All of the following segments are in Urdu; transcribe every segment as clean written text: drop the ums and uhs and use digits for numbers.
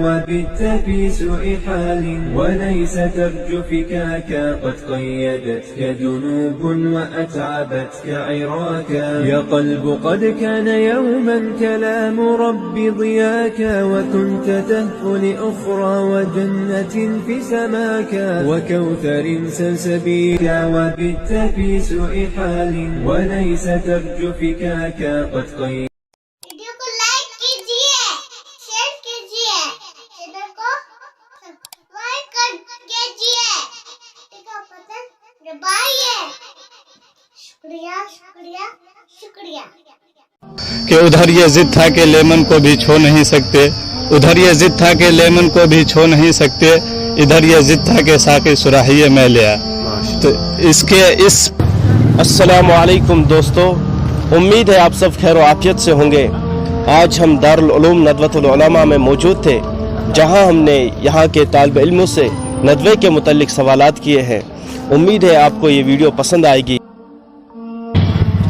وبت في سوء حال وليس ترجو فكاكا قد قيدتك ذنوب وأتعبتك عراكا يا قلب قد كان يوما كلام رب ضياك وكنت تهفو لأخرى وجنة في سماكا وكوثر سلسبيكا وبت في سوء حال وليس ترجو فكاكا قد قيدتك کہ ادھر یہ ضد تھا کہ لیمن کو بھی چھو نہیں سکتے، ادھر یہ ضد تھا کہ لیمن کو بھی چھو نہیں سکتے، ادھر یہ ضد تھا کہ ساقی سراہیے میں لیا. تو السلام علیکم دوستو، امید ہے آپ سب خیر و عافیت سے ہوں گے. آج ہم دارالعلوم ندوۃ العلماء میں موجود تھے، جہاں ہم نے یہاں کے طالب علموں سے ندوے کے متعلق سوالات کیے ہیں. امید ہے آپ کو یہ ویڈیو پسند آئے گی.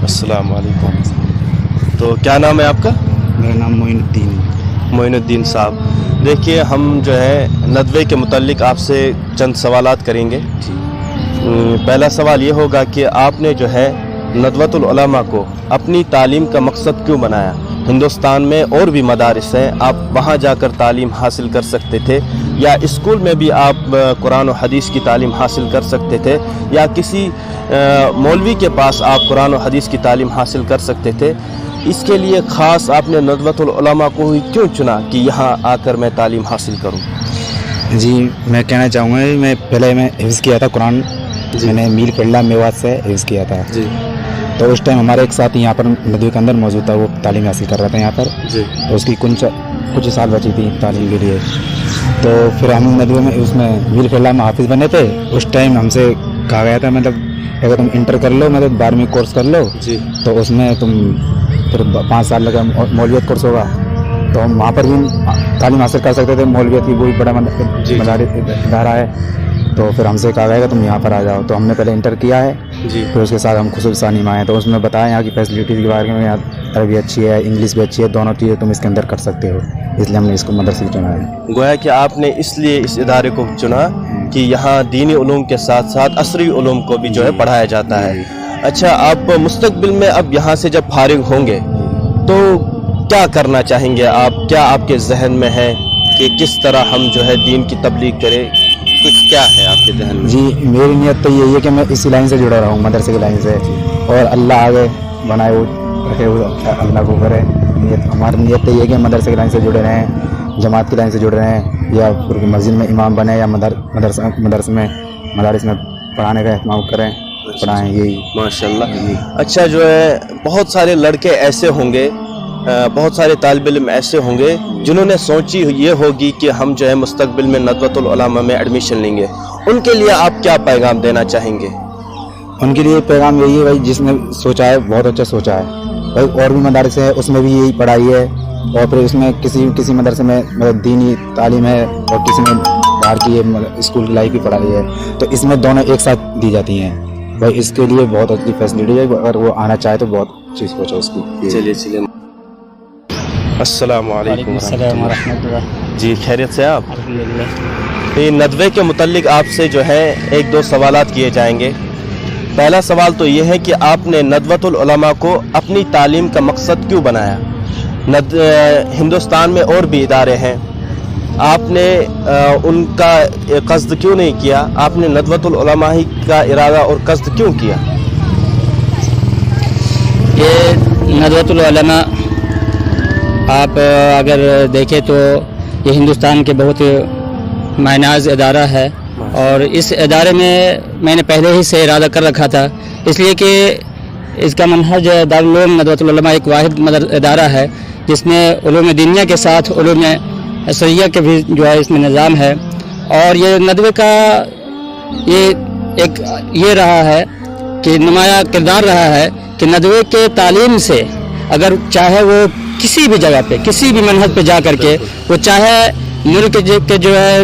السلام علیکم. تو کیا نام ہے آپ کا؟ میرا نام معین الدین صاحب. دیکھیے، ہم جو ہے ندوے کے متعلق آپ سے چند سوالات کریں گے. پہلا سوال یہ ہوگا کہ آپ نے جو ہے ندوۃ العلماء کو اپنی تعلیم کا مقصد کیوں بنایا؟ ہندوستان میں اور بھی مدارس ہیں، آپ وہاں جا کر تعلیم حاصل کر سکتے تھے، یا اسکول میں بھی آپ قرآن و حدیث کی تعلیم حاصل کر سکتے تھے، یا کسی مولوی کے پاس آپ قرآن و حدیث کی تعلیم حاصل کر سکتے تھے. اس کے لیے خاص آپ نے ندوۃ العلماء کو ہی کیوں چنا کہ یہاں آ کر میں تعلیم حاصل کروں؟ جی، میں کہنا چاہوں گا، میں پہلے حفظ کیا تھا قرآن. میں نے میل کیرلا میوات سے حفظ کیا تھا. جی. تو اس ٹائم ہمارے ایک ساتھ یہاں پر ندوے کے اندر موجود تھا، وہ تعلیم حاصل کر رہا تھا یہاں پر. جی. تو اس کی کچھ سال بچی تھی تعلیم کے لیے. تو پھر ہم ندوے میں اس میں میل کیرلا میں حافظ بنے تھے. اس ٹائم ہم سے کہا گیا تھا، مطلب اگر تم انٹر کر لو، مطلب 12ویں کورس کر لو. جی. تو اس میں تم پھر 5 سال لگا مولویت کورس ہوگا، تو ہم وہاں پر بھی تعلیم حاصل کر سکتے تھے. مولویت کی وہی بڑا ادارہ ہے. تو پھر ہم سے کہا گیا کہ تم یہاں پر آ جاؤ. تو ہم نے پہلے انٹر کیا ہے. جی. پھر اس کے ساتھ ہم خصوصی ثانی میں آئے. تو اس میں بتایا یہاں کی فیسلٹیز کے بارے میں، یہاں عربی اچھی ہے، انگلش بھی اچھی ہے، دونوں چیزیں تم اس کے اندر کر سکتے ہو. اس لیے ہم نے اس کو مدرسے چنا ہے. گویا کہ آپ نے اس لیے اس ادارے کو چنا کہ یہاں دینی علوم کے ساتھ ساتھ عصری علوم کو بھی جو ہے پڑھایا جاتا ہے. اچھا، آپ مستقبل میں اب یہاں سے جب فارغ ہوں گے تو کیا کرنا چاہیں گے آپ؟ کیا آپ کے ذہن میں ہے کہ کس طرح ہم جو ہے دین کی تبلیغ کریں؟ کچھ کیا ہے آپ کے ذہن میں؟ جی، میری نیت تو یہی ہے کہ میں اسی لائن سے جڑا رہا ہوں، مدرسے کی لائن سے. اور اللہ آگے بنائے وہ رکھے، اللہ کو کرے. ہماری نیت تو یہ ہے کہ مدرسے کی لائن سے جڑے رہیں، جماعت کی لائن سے جڑے رہیں، یا پھر مسجد میں امام بنے، یا مدارس میں پڑھانے کا اہتمام کریں، پڑھائیں. یہی ماشاء اللہ. اچھا، جو ہے بہت سارے لڑکے ایسے ہوں گے، بہت سارے طالب علم ایسے ہوں گے جنہوں نے سوچی یہ ہوگی کہ ہم جو ہے مستقبل میں ندوۃ العلماء میں ایڈمیشن لیں گے. ان کے لیے آپ کیا پیغام دینا چاہیں گے؟ ان کے لیے پیغام یہی ہے بھائی، جس نے سوچا ہے بہت اچھا سوچا ہے بھائی. اور بھی مدارس ہیں، اس میں بھی یہی پڑھائی ہے. اور پھر اس میں کسی مدرسے میں دینی تعلیم ہے، اور کسی میں باہر کی اسکول کی لائف کی پڑھائی ہے. تو اس میں دونوں ایک ساتھ دی جاتی ہیں بھائی. اس کے لیے بہت اچھی فیسلٹی ہے، اگر وہ آنا چاہے تو بہت اچھی سوچ ہے اس کی. چلیے. السلام علیکم. السلام ورحمۃ اللہ. جی، خیریت سے آپ؟ الحمدللہ. ندوے کے متعلق آپ سے جو ہے 1-2 سوالات کیے جائیں گے. پہلا سوال تو یہ ہے کہ آپ نے ندوۃ العلماء کو اپنی تعلیم کا مقصد کیوں بنایا؟ ہندوستان میں اور بھی ادارے ہیں، آپ نے ان کا قصد کیوں نہیں کیا؟ آپ نے ندوۃ العلماء ہی کا ارادہ اور قصد کیوں کیا؟ یہ ندوۃ العلماء آپ اگر دیکھیں تو یہ ہندوستان کے بہت معناز ادارہ ہے، اور اس ادارے میں نے پہلے ہی سے ارادہ کر رکھا تھا، اس لیے کہ اس کا منہج دارالعلوم ندوۃ العلماء ایک واحد ادارہ ہے جس میں علوم دینیہ کے ساتھ علوم عصریہ کے بھی جو ہے اس میں نظام ہے. اور یہ ندوے کا یہ رہا ہے کہ نمایاں کردار رہا ہے کہ ندوے کے تعلیم سے اگر چاہے وہ کسی بھی جگہ پہ، کسی بھی منہج پہ جا کر کے، وہ چاہے ملک کے جو ہے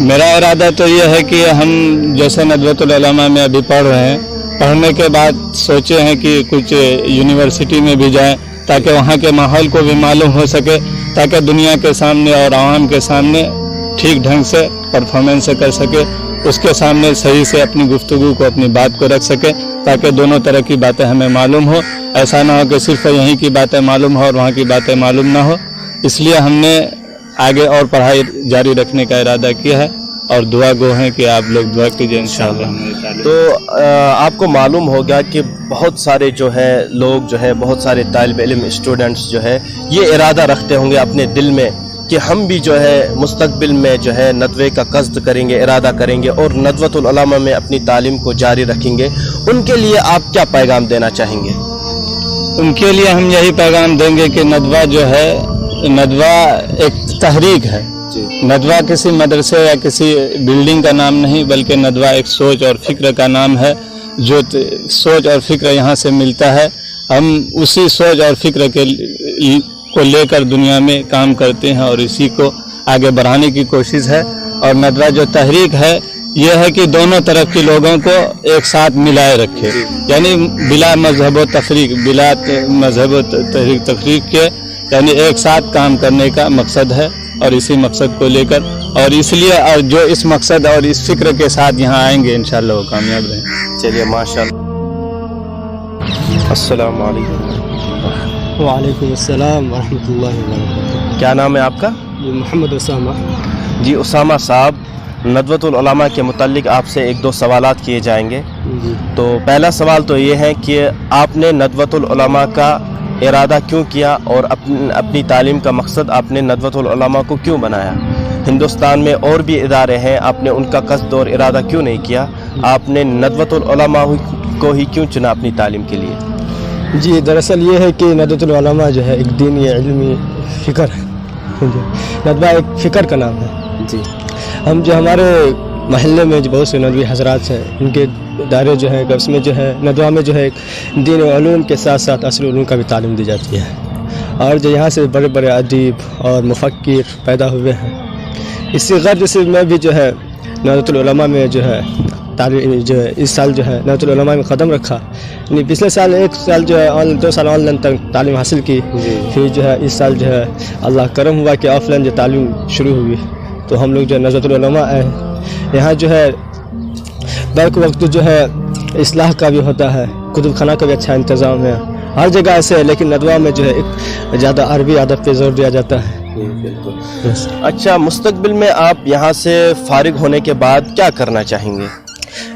میرا ارادہ تو یہ ہے کہ ہم جیسے ندوۃ العلماء میں ابھی پڑھ رہے ہیں، پڑھنے کے بعد سوچے ہیں کہ کچھ یونیورسٹی میں بھی جائیں تاکہ وہاں کے ماحول کو بھی معلوم ہو سکے، تاکہ دنیا کے سامنے اور عوام کے سامنے ٹھیک ڈھنگ سے پرفارمنس کر سکے، اس کے سامنے صحیح سے اپنی گفتگو کو، اپنی بات کو رکھ سکے، تاکہ دونوں طرح کی باتیں ہمیں معلوم ہو. ایسا نہ ہو کہ صرف یہیں کی باتیں معلوم ہو اور وہاں کی باتیں معلوم نہ ہو. اس لیے ہم نے آگے اور پڑھائی جاری رکھنے کا ارادہ کیا ہے، اور دعا گو ہیں کہ آپ لوگ دعا کیجیے انشاءاللہ. تو آپ کو معلوم ہوگا کہ بہت سارے جو ہے لوگ جو ہے، بہت سارے طالب علم اسٹوڈنٹس جو ہے یہ ارادہ رکھتے ہوں گے اپنے دل میں کہ ہم بھی جو ہے مستقبل میں جو ہے ندوے کا قصد کریں گے، ارادہ کریں گے اور ندوۃ العلماء میں اپنی تعلیم کو جاری رکھیں گے. ان کے لیے آپ کیا پیغام دینا چاہیں گے؟ ان کے لیے ہم یہی پیغام دیں گے کہ ندوہ جو ہے، ندوہ ایک تحریک ہے. ندوہ کسی مدرسے یا کسی بلڈنگ کا نام نہیں، بلکہ ندوہ ایک سوچ اور فکر کا نام ہے. جو سوچ اور فکر یہاں سے ملتا ہے، ہم اسی سوچ اور فکر کو لے کر دنیا میں کام کرتے ہیں اور اسی کو آگے بڑھانے کی کوشش ہے. اور ندوہ جو تحریک ہے یہ ہے کہ دونوں طرف کے لوگوں کو ایک ساتھ ملائے رکھے، یعنی بلا مذہب و تفریق، بلا مذہب و تفریق کے، یعنی ایک ساتھ کام کرنے کا مقصد ہے. اور اسی مقصد کو لے کر، اور اس لیے اور جو اس مقصد اور اس فکر کے ساتھ یہاں آئیں گے انشاءاللہ وہ کامیاب رہیں. چلیے ماشاءاللہ. السلام علیکم. وعلیکم السلام ورحمۃ اللہ وبرکاتہ. کیا نام ہے آپ کا؟ محمد اسامہ. جی اسامہ صاحب، ندوۃ العلماء کے متعلق آپ سے ایک دو سوالات کیے جائیں گے. تو پہلا سوال تو یہ ہے کہ آپ نے ندوۃ العلماء کا ارادہ کیوں کیا اور اپنی تعلیم کا مقصد آپ نے ندوۃ العلماء کو کیوں بنایا؟ ہندوستان میں اور بھی ادارے ہیں، آپ نے ان کا قصد اور ارادہ کیوں نہیں کیا؟ آپ نے ندوۃ العلماء کو ہی کیوں چنا اپنی تعلیم کے لیے؟ جی دراصل یہ ہے کہ ندوۃ العلماء جو ہے ایک دینی علمی فکر ہے. ندوہ ایک فکر کا نام ہے. جی ہم جو ہمارے محلے میں جو بہت سے ندوی حضرات ہیں، ان کے ادارے جو ہیں اس میں جو ہے ندوہ میں جو ہے دین و علوم کے ساتھ ساتھ اصل علوم کا بھی تعلیم دی جاتی ہے. اور جو یہاں سے بڑے بڑے ادیب اور مفکر پیدا ہوئے ہیں، اسی غرض سے میں بھی جو ہے ندوۃ العلماء میں جو ہے تعلیم جو ہے اس سال جو ہے ندوۃ العلماء میں قدم رکھا. یعنی پچھلے سال ایک سال جو ہے 2 سال آن لائن تک تعلیم حاصل کی. پھر جو ہے اس سال جو ہے اللہ کرم ہوا کہ آف لائن جو تعلیم شروع ہوئی، تو ہم لوگ جو ہے ندوۃ العلماء آئے. یہاں جو ہے بیک وقت جو ہے اصلاح کا بھی ہوتا ہے، کتب خانہ کا بھی اچھا انتظام ہے، ہر جگہ ایسے ہے. لیکن ندوہ میں جو ہے ایک زیادہ عربی ادب پہ زور دیا جاتا ہے. اچھا، مستقبل میں آپ یہاں سے فارغ ہونے کے بعد کیا کرنا چاہیں گے؟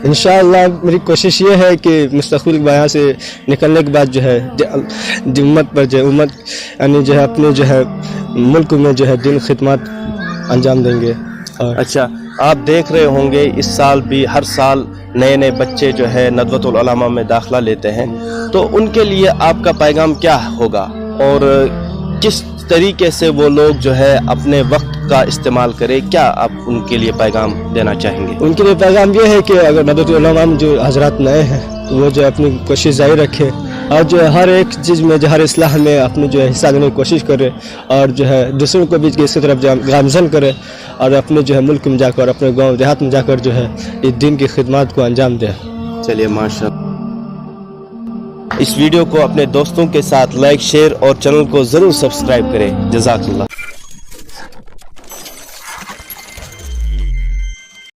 انشاءاللہ میری کوشش یہ ہے کہ مستقبل میں یہاں سے نکلنے کے بعد جو ہے امت پر جو ہے امت یعنی جو ہے اپنے جو ہے ملک میں جو ہے دین خدمات انجام دیں گے. اچھا، آپ دیکھ رہے ہوں گے اس سال بھی ہر سال نئے نئے بچے جو ہے ندوۃ العلماء میں داخلہ لیتے ہیں، تو ان کے لیے آپ کا پیغام کیا ہوگا اور کس طریقے سے وہ لوگ جو ہے اپنے وقت کا استعمال کرے؟ کیا آپ ان کے لیے پیغام دینا چاہیں گے؟ ان کے لیے پیغام یہ ہے کہ اگر ندوۃ العلماء میں جو حضرات نئے ہیں تو وہ جو اپنی کوشش جاری رکھے اور جو ہے ہر ایک چیز میں جو ہر اصلاح میں اپنی جو ہے حصہ لینے کی کوشش کرے، اور جو ہے دوسروں کو بھی اس طرف گامزن کرے، اور اپنے جو ہے ملک میں جا کر اپنے گاؤں دیہات میں جا کر جو ہے اس دین کی خدمات کو انجام دے. چلیے ماشاءاللہ. اس ویڈیو کو اپنے دوستوں کے ساتھ لائک، شیئر اور چینل کو ضرور سبسکرائب کریں. جزاک اللہ.